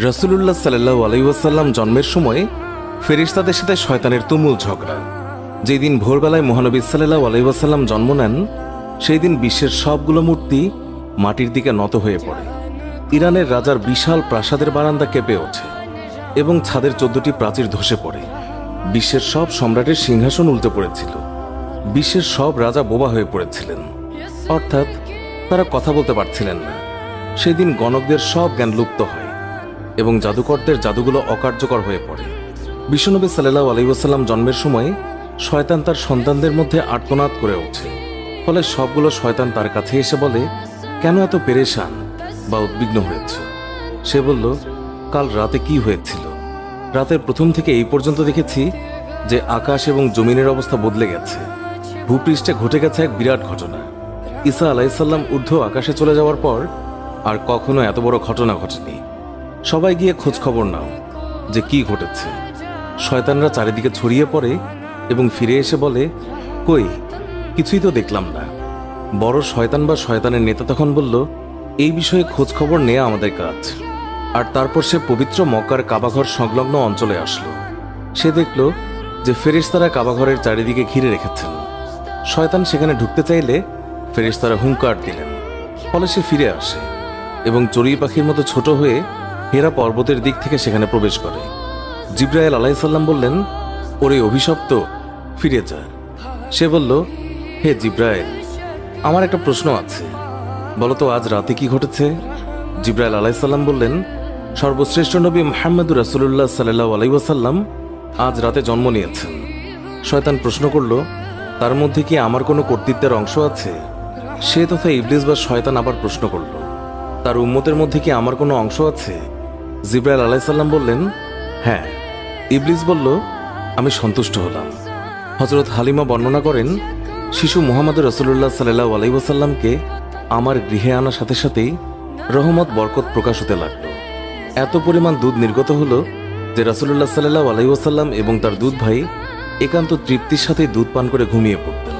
রাসূলুল্লাহ সাল্লাল্লাহু আলাইহি ওয়াসাল্লাম জন্মের সময় ফেরেশতাদের সাথে শয়তানের তুমুল ঝগড়া। যেই দিন ভোরবেলায় মহানবী সাল্লাল্লাহু আলাইহি ওয়াসাল্লাম জন্ম নেন, সেই দিন বিশ্বের সবগুলো মূর্তি মাটির দিকে নত হয়ে পড়ে। ইরানের রাজার বিশাল প্রাসাদের বারান্দা কেঁপে ওঠে এবং ছাদের 14টি প্রাচীর ধসে পড়ে। বিশ্বের সব সম্রাটের সিংহাসন উল্টে পড়েছিল। বিশ্বের সব রাজা বোবা হয়ে পড়েছিলেন, অর্থাৎ তারা কথা বলতে পারছিলেন না। সেদিন গণকদের সব জ্ঞান লুপ্ত হয় এবং জাদুকরদের জাদুগুলো অকার্যকর হয়ে পড়ে। বিশ্বনবী সাল্লাল্লাহু আলাইহি ওয়াসাল্লাম জন্মের সময় শয়তান তার সন্তানদের মধ্যে আর্তনাদ করে ওঠে। ফলে সবগুলো শয়তান তার কাছে এসে বলে, কেন এত পেরেশান বা উদ্বিগ্ন হয়েছ? সে বলল, কাল রাতে কি হয়েছিল? রাতের প্রথম থেকে এই পর্যন্ত দেখেছি যে আকাশ এবং জমিনের অবস্থা বদলে গেছে। ভূপৃষ্ঠে ঘটে গেছে এক বিরাট ঘটনা। ঈসা আলাইহিসসালাম ঊর্ধ্ব আকাশে চলে যাওয়ার পর আর কখনো এত বড় ঘটনা ঘটেনি। সবাই গিয়ে খোঁজ খবর নাও যে কি ঘটেছে। শয়তানরা চারিদিকে ছড়িয়ে পড়ে এবং ফিরে এসে বলে, কই, কিছুই তো দেখলাম না। বড় শয়তান বা শয়তানের নেতা তখন বলল, এই বিষয়ে খোঁজ খবর নেওয়া আমাদের কাজ। আর তারপর সে পবিত্র মক্কার কাবাঘর সংলগ্ন অঞ্চলে আসলো। সে দেখল যে ফেরেশতারা কাবাঘরের চারিদিকে ঘিরে রেখেছেন। শয়তান সেখানে ঢুকতে চাইলে ফেরেশতারা হুঙ্কার দিলেন। ফলে সে ফিরে আসে এবং চড়ুই পাখির মতো ছোট হয়ে হেরা পর্বতের দিক থেকে সেখানে প্রবেশ করে। জিবরাইল আলাইহিসসালাম বললেন, ওরে অভিশপ্ত, ফিরে যা। সে বলল, হে জিবরাইল, আমার একটা প্রশ্ন আছে, বলতো আজ রাতে কি ঘটেছে? জিবরাইল আলাইহিসসালাম বললেন, সর্বশ্রেষ্ঠ নবী মুহাম্মদুর রাসূলুল্লাহ সাল্লাল্লাহু আলাইহি ওয়াসাল্লাম আজ রাতে জন্ম নিয়েছেন। শয়তান প্রশ্ন করল, তার মধ্যে কি আমার কোনো কর্তৃত্বের অংশ আছে? সে তথা ইবলিস বা শয়তান আবার প্রশ্ন করল, তার উম্মতের মধ্যে কি আমার কোনো অংশ আছে? জিবরাইল আলাইহিসসালাম বললেন, হ্যাঁ। ইবলিস বলল, আমি সন্তুষ্ট হলাম। হযরত হালিমা বর্ণনা করেন, শিশু মুহাম্মদ রাসূলুল্লাহ সাল্লাল্লাহু আলাইহি ওয়াসাল্লামকে আমার গৃহে আনার সাথে সাথেই রহমত বরকত প্রকাশ হতে লাগল। এত পরিমাণ দুধ নির্গত হলো যে রাসূলুল্লাহ সাল্লাল্লাহু আলাইহি ওয়াসাল্লাম এবং তার দুধ ভাই একান্ত তৃপ্তির সাথে দুধ পান করে ঘুমিয়ে পড়তেন।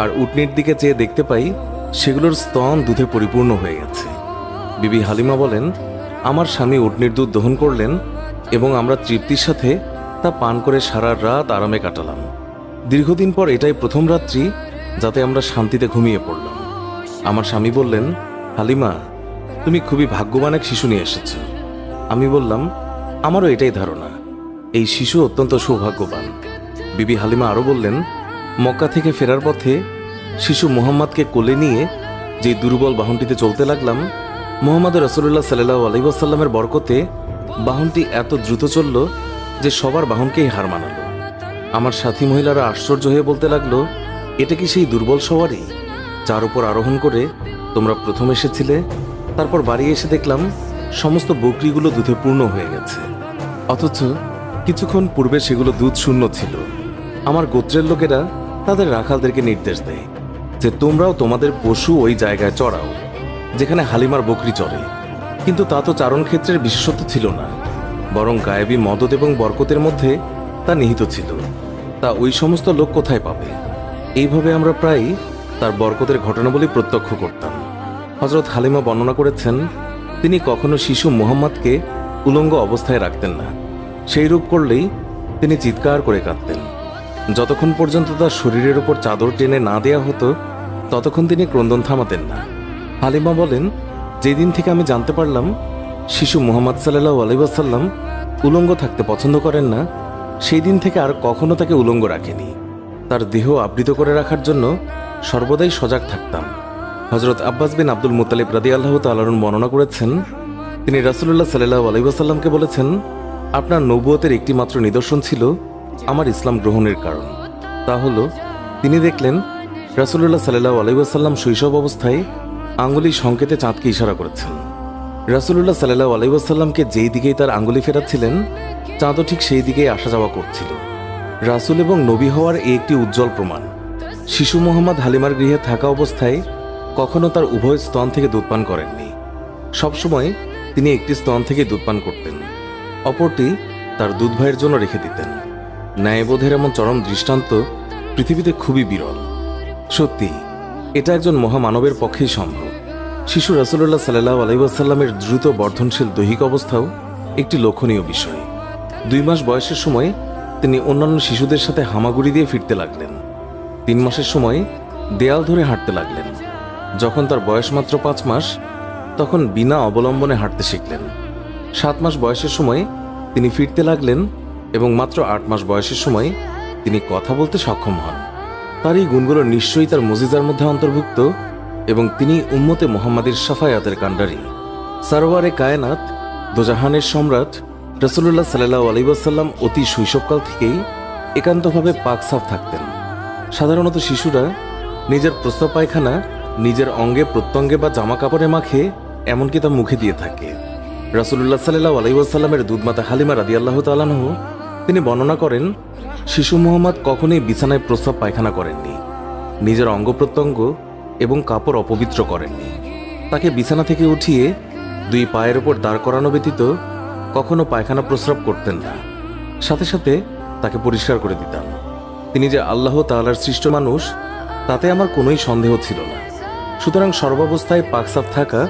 আর উটনির দিকে চেয়ে দেখতে পাই সেগুলোর স্তন দুধে পরিপূর্ণ হয়ে গেছে। বিবি হালিমা বলেন, আমার স্বামী উটনির দুধ দহন করলেন এবং আমরা তৃপ্তির সাথে তা পান করে সারা রাত আরামে কাটালাম। দীর্ঘদিন পর এটাই প্রথম রাত্রি যাতে আমরা শান্তিতে ঘুমিয়ে পড়লাম। আমার স্বামী বললেন, হালিমা, তুমি খুবই ভাগ্যবান এক শিশু নিয়ে এসেছ। আমি বললাম, আমারও এটাই ধারণা, এই শিশু অত্যন্ত সৌভাগ্যবান। বিবি হালিমা আরও বললেন, মক্কা থেকে ফেরার পথে শিশু মুহাম্মদকে কোলে নিয়ে যে দুর্বল বাহনটিতে চলতে লাগলাম, মুহাম্মদ রাসূলুল্লাহ সাল্লাল্লাহু আলাইহি ওয়াসাল্লামের বরকতে বাহনটি এত দ্রুত চলল যে সবার বাহনকেই হার মানালো। আমার সাথী মহিলারা আশ্চর্য হয়ে বলতে লাগলো, এটা কি সেই দুর্বল সওয়ারি যার উপর আরোহণ করে তোমরা প্রথম এসেছিলে? তারপর বাড়ি এসে দেখলাম সমস্ত বকরিগুলো দুধে পূর্ণ হয়ে গেছে, অথচ কিছুক্ষণ পূর্বে সেগুলো দুধ শূন্য ছিল। আমার গোত্রের লোকেরা তাদের রাখালদেরকে নির্দেশ দেয় যে তোমরাও তোমাদের পশু ওই জায়গায় চড়াও যেখানে হালিমার বকরি চড়ে। কিন্তু তা তো চারণ ক্ষেত্রের বিশেষত্ব ছিল না, বরং গায়েবী মদদ এবং বরকতের মধ্যে তা নিহিত ছিল। তা ওই সমস্ত লোক কোথায় পাবে? এইভাবে আমরা প্রায় তার বরকতের ঘটনাবলী প্রত্যক্ষ করতাম। হযরত হালিমা বর্ণনা করেছেন, তিনি কখনো শিশু মুহাম্মদকে উলঙ্গ অবস্থায় রাখতেন না। সেই রূপ করলেই তিনি চিৎকার করে কাঁদতেন। যতক্ষণ পর্যন্ত তার শরীরের উপর চাদর টেনে না দেয়া হতো ততক্ষণ তিনি ক্রন্দন থামাতেন না। হালিমা বলেন, যেদিন থেকে আমি জানতে পারলাম শিশু মুহাম্মদ সাল্লাল্লাহু আলাইহি ওয়াসাল্লাম উলঙ্গ থাকতে পছন্দ করেন না, সেই দিন থেকে আর কখনো তাকে উলঙ্গ রাখেনি। তার দেহ আবৃত করে রাখার জন্য সর্বদাই সজাগ থাকতাম। হযরত আব্বাস বিন আব্দুল মুত্তালিব রাদিয়াল্লাহু তাআলা আনহু বর্ণনা করেছেন, তিনি রাসূলুল্লাহ সাল্লাল্লাহু আলাইহি ওয়াসাল্লামকে বলেছেন, আপনার নবুয়তের একটি মাত্র নিদর্শন ছিল আমার ইসলাম গ্রহণের কারণ। তা হলো, তিনি দেখলেন রাসূলুল্লাহ সাল্লাল্লাহু আলাইহি ওয়াসাল্লাম শৈশব অবস্থায় আঙ্গুলি সংকেতে চাঁদকে ইশারা করেছেন। রাসূলুল্লাহ সাল্লাল্লাহু আলাইহি ওয়াসাল্লামকে যেই দিকেই তার আঙ্গুলি ফেরাচ্ছিলেন চাঁদও ঠিক সেই দিকেই আসা যাওয়া করছিল। রাসূল এবং নবী হওয়ার এই একটি উজ্জ্বল প্রমাণ। শিশু মুহাম্মদ হালিমার গৃহে থাকা অবস্থায় কখনো তার উভয় স্তন থেকে দুধ পান করেননি। সবসময় তিনি একটি স্তন থেকে দুধ পান করতেন, অপরটি তার দুধ ভাইয়ের জন্য রেখে দিতেন। ন্যায়বোধের এমন চরম দৃষ্টান্ত পৃথিবীতে খুবই বিরল। সত্যি এটা একজন মহামানবের পক্ষেই সম্ভব। শিশু রাসূলুল্লাহ সাল্লাল্লাহু আলাইহি ওয়াসাল্লামের দ্রুত বর্ধনশীল দৈহিক অবস্থাও একটি লক্ষণীয় বিষয়। 2 মাস বয়সের সময় তিনি অন্যান্য শিশুদের সাথে হামাগুড়ি দিয়ে ফিরতে লাগলেন। 3 মাসের সময় দেয়াল ধরে হাঁটতে লাগলেন। যখন তার বয়স মাত্র 5 মাস, তখন বিনা অবলম্বনে হাঁটতে শিখলেন। 7 মাস বয়সের সময় তিনি ফিরতে লাগলেন এবং মাত্র 8 মাস বয়সের সময় তিনি কথা বলতে সক্ষম হন। তার এই গুণগুলো নিশ্চয়ই তার মুজিজার মধ্যে অন্তর্ভুক্ত এবং তিনি উম্মতে মুহাম্মাদের শাফায়াতের কাণ্ডারী। সারওয়ারে কায়নাত, দোজাহানের সম্রাট রাসূলুল্লাহ সাল্লাল্লাহু আলাইহি ওয়াসাল্লাম অতি শৈশবকাল থেকেই একান্তভাবে পাক সাফ থাকতেন। সাধারণত শিশুরা নিজের প্রস্রাব পায়খানা নিজের অঙ্গে প্রত্যঙ্গে বা জামা কাপড়ে মাখে, এমনকি তা মুখে দিয়ে থাকে। রাসূলুল্লাহ সাল্লাল্লাহু আলাইহি ওয়াসাল্লামের দুধমাতা হালিমা রাদিয়াল্লাহু তাআলা আনহু তিনি বর্ণনা করেন, শিশু মুহাম্মদ কখনোই বিছানায় প্রস্রাব পায়খানা করেননি, নিজের অঙ্গ প্রত্যঙ্গ এবং কাপড় অপবিত্র করেননি। তাকে বিছানা থেকে উঠিয়ে 2 পায়ের ওপর দাঁড় করানো ব্যতীত কখনো পায়খানা প্রস্রাব করতেন না। সাথে সাথে তাকে পরিষ্কার করে দিতাম। তিনি যে আল্লাহ তাআলার সৃষ্ট মানুষ, তাতে আমার কোনোই সন্দেহ ছিল না। সুতরাং সর্বাবস্থায় পাকসাফ থাকা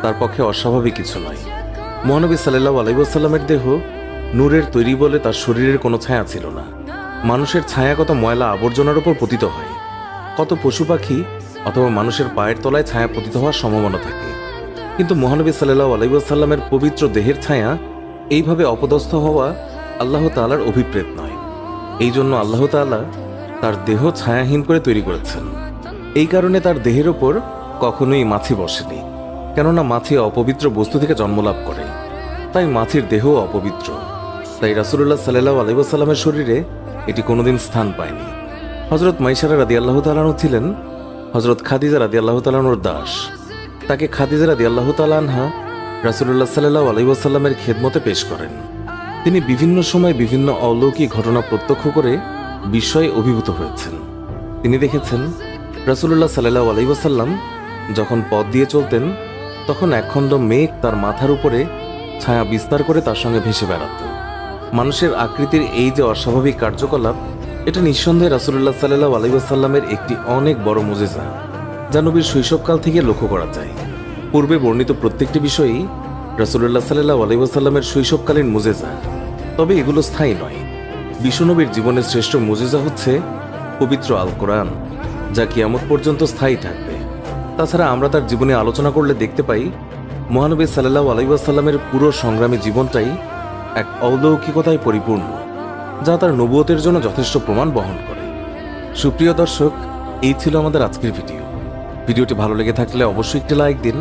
তার পক্ষে অস্বাভাবিক কিছু নয়। মহানবী সাল্লাল্লাহু আলাইহি ওয়াসাল্লামের দেহ নূরের তৈরি বলে তার শরীরের কোনো ছায়া ছিল না। মানুষের ছায়া কত ময়লা আবর্জনার উপর পতিত হয়, কত পশু পাখি অথবা মানুষের পায়ের তলায় ছায়া পতিত হওয়ার সম্ভাবনা থাকে, কিন্তু মহানবী সাল্লাল্লাহু আলাইহি ওয়াসাল্লামের পবিত্র দেহের ছায়া এইভাবে অপদস্থ হওয়া আল্লাহ তাআলার অভিপ্রেত নয়। এই জন্য আল্লাহ তাআলা তার দেহ ছায়াহীন করে তৈরি করেছেন। এই কারণে তার দেহের ওপর কখনোই মাছি বসেনি, কেননা মাছি অপবিত্র বস্তু থেকে জন্মলাভ করে, তাই মাছির দেহ অপবিত্র। তাই রাসূলুল্লাহ সাল্লাল্লাহু আলাইহি ওয়াসাল্লামের শরীরে এটি কোনোদিন স্থান পায়নি। হযরত মাইসারা রাদিয়াল্লাহু তাআলা আনহা ছিলেন হযরত খাদিজা রাদিয়াল্লাহু তাআলা আনহার দাস। তাকে খাদিজা রাদিয়াল্লাহু তাআলা আনহা রাসূলুল্লাহ সাল্লাল্লাহু আলাইহি ওয়াসাল্লামের খেদমতে পেশ করেন। তিনি বিভিন্ন সময় বিভিন্ন অলৌকিক ঘটনা প্রত্যক্ষ করে বিস্ময়ে অভিভূত হয়েছেন। তিনি দেখেছেন রাসূলুল্লাহ সাল্লাল্লাহু আলাইহি ওয়াসাল্লাম যখন পথ দিয়ে চলতেন, তখন একখণ্ড মেঘ তার মাথার উপরে ছায়া বিস্তার করে তার সঙ্গে ভেসে বেড়াত। মানুষের আকৃতির এই যে অস্বাভাবিক কার্যকলাপ, এটা নিঃসন্দেহে রাসূলুল্লাহ সাল্লাল্লাহু আলাইহি ওয়াসাল্লামের একটি অনেক বড় মুজিজা, যা নবীর শৈশবকাল থেকে লক্ষ্য করা যায়। পূর্বে বর্ণিত প্রত্যেকটি বিষয়ই রাসূলুল্লাহ সাল্লাল্লাহু আলাইহি ওয়াসাল্লামের শৈশবকালীন মুজিজা, তবে এগুলো স্থায়ী নয়। বিশ্বনবীর জীবনের শ্রেষ্ঠ মুজিজা হচ্ছে পবিত্র আল কোরআন, যা কিয়ামত পর্যন্ত স্থায়ী থাকবে। তাছাড়া আমরা তার জীবনে আলোচনা করলে দেখতে পাই, মহানবী সাল্লাল্লাহু আলাইহি ওয়াসাল্লামের পুরো সংগ্রামী জীবনটাই এক অলৌকিকতায় পরিপূর্ণ, যা তার নবুয়তের জন্য যথেষ্ট প্রমাণ বহন করে। সুপ্রিয় দর্শক, এই ছিল আমাদের আজকের ভিডিওটি ভালো লেগে থাকলে অবশ্যই একটি লাইক দিন